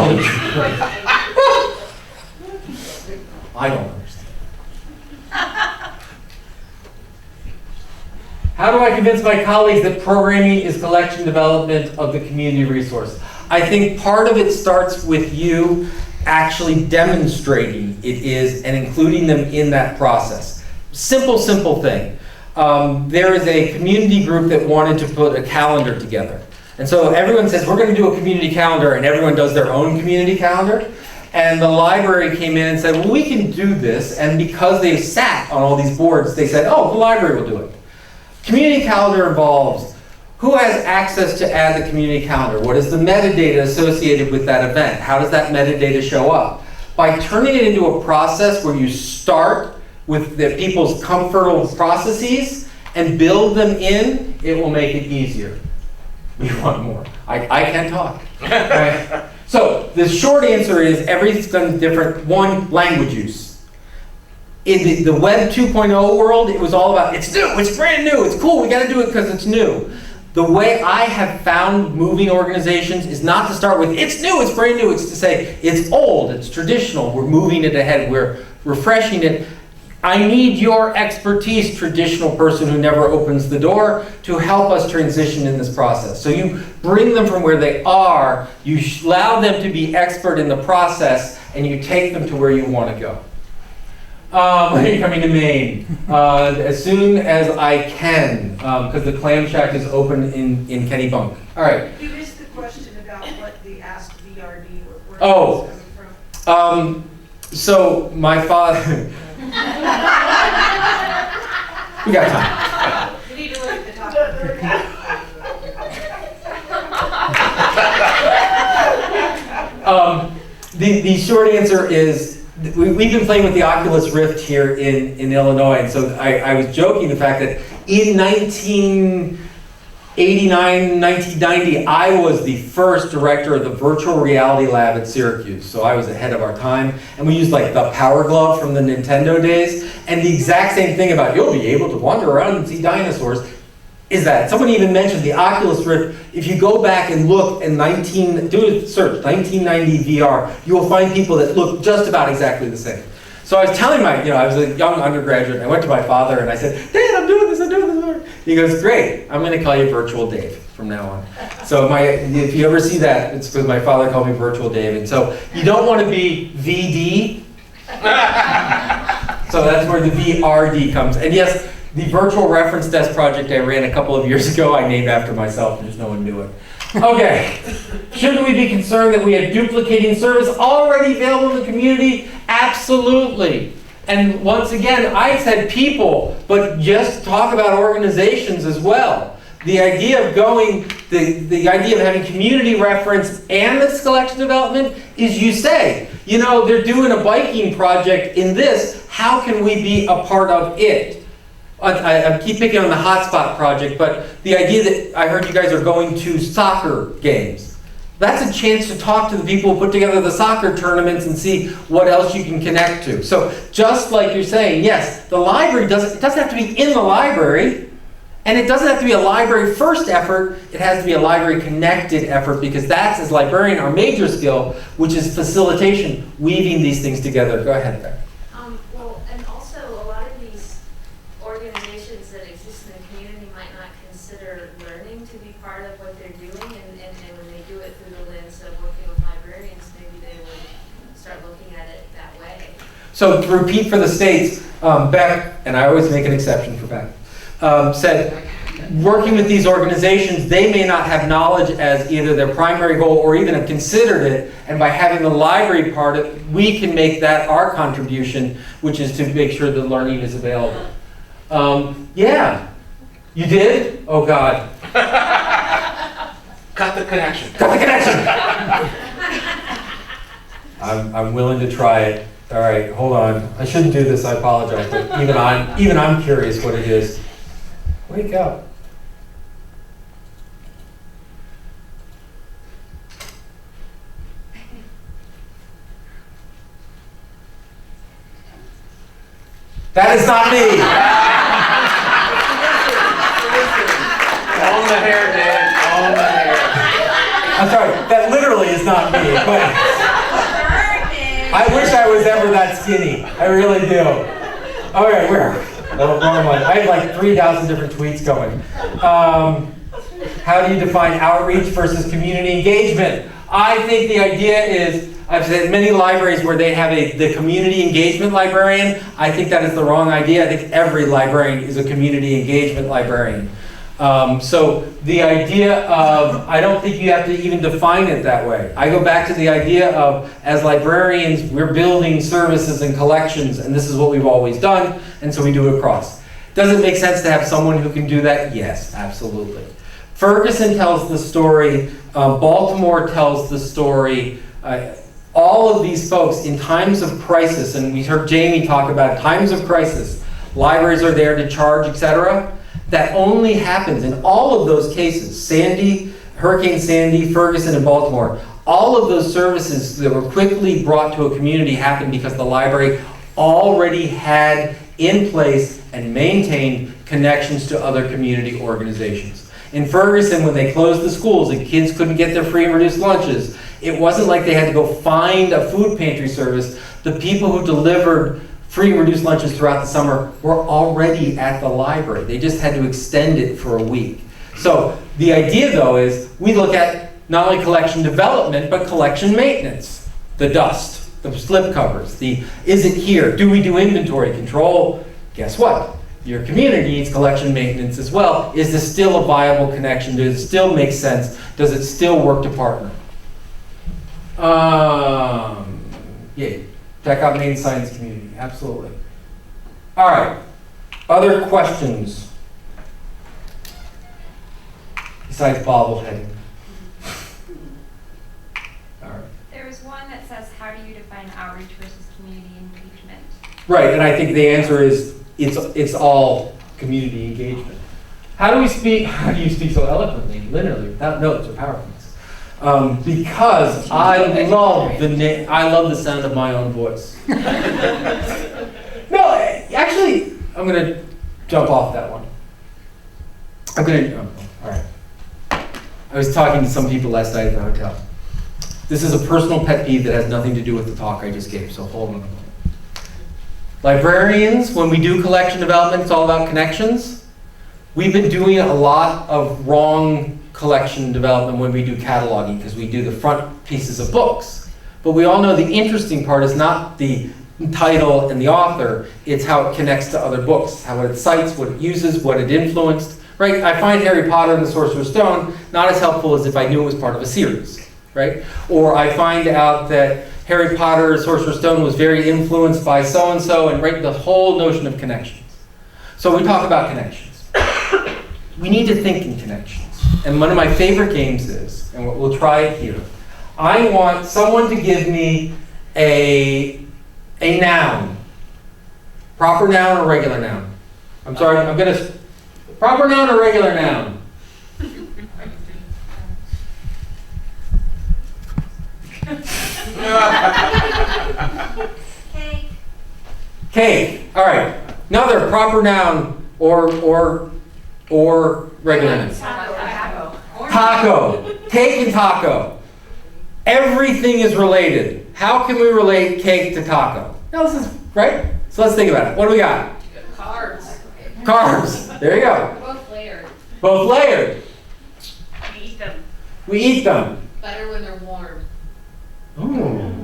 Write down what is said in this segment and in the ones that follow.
only true. I don't understand. How do I convince my colleagues that programming is collection development of the community resource? I think part of it starts with you actually demonstrating it is and including them in that process. Simple thing. There is a community group that wanted to put a calendar together. And so everyone says, we're going to do a community calendar, and everyone does their own community calendar. And the library came in and said, well, we can do this. And because they sat on all these boards, they said, oh, the library will do it. Community calendar involves who has access to add the community calendar? What is the metadata associated with that event? How does that metadata show up? By turning it into a process where you start with the people's comfortable processes and build them in, it will make it easier. We want more. I can't talk. Right? So the short answer is everything's different. One, language use. In the Web 2.0 world, it was all about, it's new, it's brand new, it's cool, we got to do it because it's new. The way I have found moving organizations is not to start with, it's new, it's brand new. It's to say, it's old, it's traditional, we're moving it ahead, we're refreshing it. I need your expertise, traditional person who never opens the door, to help us transition in this process. So you bring them from where they are, you allow them to be expert in the process, and you take them to where you want to go. When are you coming to Maine? As soon as I can, because the Clam Shack is open in Kennebunk. All right. You missed the question about what the Ask VRD where oh, it's coming from. So my father. We got time. You need to look at the top of the The short answer is, we've been playing with the Oculus Rift here in Illinois, and so I was joking the fact that in 1989, 1990, I was the first director of the virtual reality lab at Syracuse, so I was ahead of our time, and we used like the Power Glove from the Nintendo days, and the exact same thing about you'll be able to wander around and see dinosaurs is that someone even mentioned the Oculus Rift. If you go back and look in do a search, 1990 VR, you will find people that look just about exactly the same. So I was telling I was a young undergraduate, and I went to my father and I said, Dad, I'm doing this. He goes, great, I'm going to call you Virtual Dave from now on. So if you ever see that, it's because my father called me Virtual Dave. And so you don't want to be VD. So that's where the VRD comes. And yes, the virtual reference desk project I ran a couple of years ago, I named after myself, and just no one knew it. Okay, shouldn't we be concerned that we have duplicating service already available in the community? Absolutely. And once again, I said people, but just talk about organizations as well. The idea of the idea of having community reference and this collection development is you say, they're doing a biking project in this, how can we be a part of it? I keep picking on the hotspot project, but the idea that I heard you guys are going to soccer games. That's a chance to talk to the people who put together the soccer tournaments and see what else you can connect to. So just like you're saying, yes, the library doesn't have to be in the library, and it doesn't have to be a library first effort, it has to be a library connected effort, because that's, as librarian, our major skill, which is facilitation, weaving these things together. Go ahead, Beck. Well, and also a lot of these organizations that exist in the community might not consider learning to be part of what they're doing, and when they do it through the lens of working with librarians, maybe they would start looking at it that way. So to repeat for the states, Beck, and I always make an exception for Beck, said working with these organizations, they may not have knowledge as either their primary goal or even have considered it, and by having the library part of it, we can make that our contribution, which is to make sure the learning is available. Yeah, you did? Oh God. Cut the connection. Cut the connection! I'm willing to try it. All right, hold on. I shouldn't do this, I apologize, but even I'm curious what it is. Wake up. That is not me. Comb the hair, Dan. Comb the hair. I'm sorry, that literally is not me. But I wish I was ever that skinny. I really do. Okay, where? Oh, wrong one. I have like 3,000 different tweets going. How do you define outreach versus community engagement? I think the idea is, I've said many libraries where they have the community engagement librarian. I think that is the wrong idea. I think every librarian is a community engagement librarian. So the idea of, I don't think you have to even define it that way. I go back to the idea of, as librarians, we're building services and collections, and this is what we've always done, and so we do it across. Does it make sense to have someone who can do that? Yes, absolutely. Ferguson tells the story, Baltimore tells the story, all of these folks in times of crisis, and we heard Jamie talk about times of crisis, libraries are there to charge, etc. That only happens in all of those cases, Sandy, Hurricane Sandy, Ferguson, and Baltimore, all of those services that were quickly brought to a community happened because the library already had in place and maintained connections to other community organizations. In Ferguson, when they closed the schools and kids couldn't get their free and reduced lunches, it wasn't like they had to go find a food pantry service. The people who delivered free and reduced lunches throughout the summer were already at the library. They just had to extend it for a week. So the idea, though, is we look at not only collection development, but collection maintenance. The dust, the slip covers, is it here? Do we do inventory control? Guess what? Your community needs collection maintenance as well. Is this still a viable connection? Does it still make sense? Does it still work to partner? Yeah, check out main science community, absolutely. All right, other questions besides bobbleheading? All right. There was one that says, how do you define outreach versus community engagement? Right, and I think the answer is it's all community engagement. How do you speak so eloquently, linearly, without notes or PowerPoints? Because I love the sound of my own voice. No, actually, I'm going to jump off that one. All right. I was talking to some people last night at the hotel. This is a personal pet peeve that has nothing to do with the talk I just gave, so hold on a moment. Librarians, when we do collection development, it's all about connections. We've been doing a lot of wrong collection development when we do cataloging, because we do the front pieces of books. But we all know the interesting part is not the title and the author, it's how it connects to other books, how it cites, what it uses, what it influenced. Right? I find Harry Potter and the Sorcerer's Stone not as helpful as if I knew it was part of a series. Right? Or I find out that Harry Potter, Sorcerer's Stone was very influenced by so-and-so, and right, the whole notion of connections. So we talk about connections. We need to think in connections. And one of my favorite games is, and we'll try it here, I want someone to give me a noun. Proper noun or regular noun? I'm sorry, proper noun or regular noun? Cake. Cake. All right. Another proper noun or regular noun. Taco. Cake and taco. Everything is related. How can we relate cake to taco? Now this is right. So let's think about it. What do we got? Carbs. Carbs. There you go. Both layered. Both layered. We eat them. We eat them. Better when they're warm. Ooh.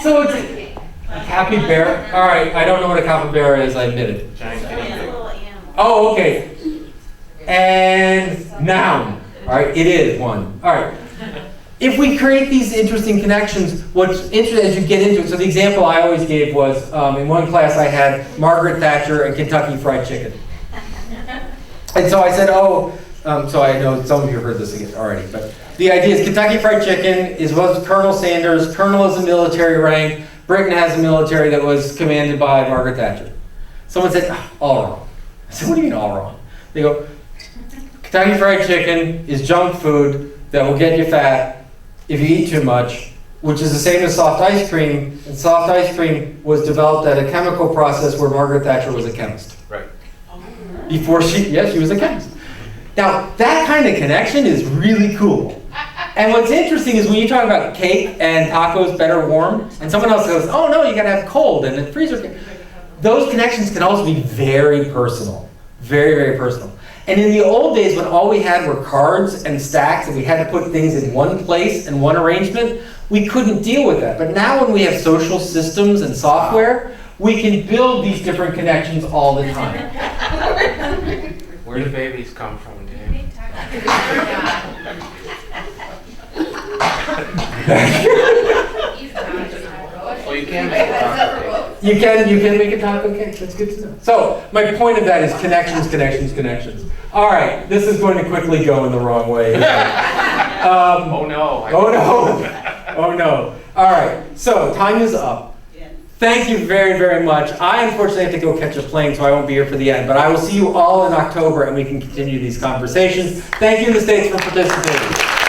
So it's a capybara. All right, I don't know what a capybara is. I admit it. Giant guinea pig. Oh, okay. And noun. All right, it is one. All right. If we create these interesting connections, what's interesting as you get into it, so the example I always gave was, in one class I had Margaret Thatcher and Kentucky Fried Chicken. And so I said, so I know some of you have heard this again already, but the idea is Kentucky Fried Chicken was Colonel Sanders. Colonel is a military rank. Britain has a military that was commanded by Margaret Thatcher. Someone said, all wrong. I said, what do you mean all wrong? They go, Kentucky Fried Chicken is junk food that will get you fat if you eat too much, which is the same as soft ice cream. And soft ice cream was developed at a chemical process where Margaret Thatcher was a chemist. Right. Before she was a chemist. Now, that kind of connection is really cool. And what's interesting is when you talk about cake and tacos better warm, and someone else goes, oh no, you gotta have cold and the freezer. Those connections can also be very personal. Very, very personal. And in the old days when all we had were cards and stacks and we had to put things in one place and one arrangement, we couldn't deal with that. But now when we have social systems and software, we can build these different connections all the time. Where do babies come from, Dave? Well, you can make a taco cake. You can make a taco cake. That's good to know. So my point of that is connections, connections, connections. All right, this is going to quickly go in the wrong way. Oh no. Oh no. Oh no. All right. So time is up. Thank you very, very much. I unfortunately have to go catch a plane, so I won't be here for the end. But I will see you all in October, and we can continue these conversations. Thank you, the States, for participating.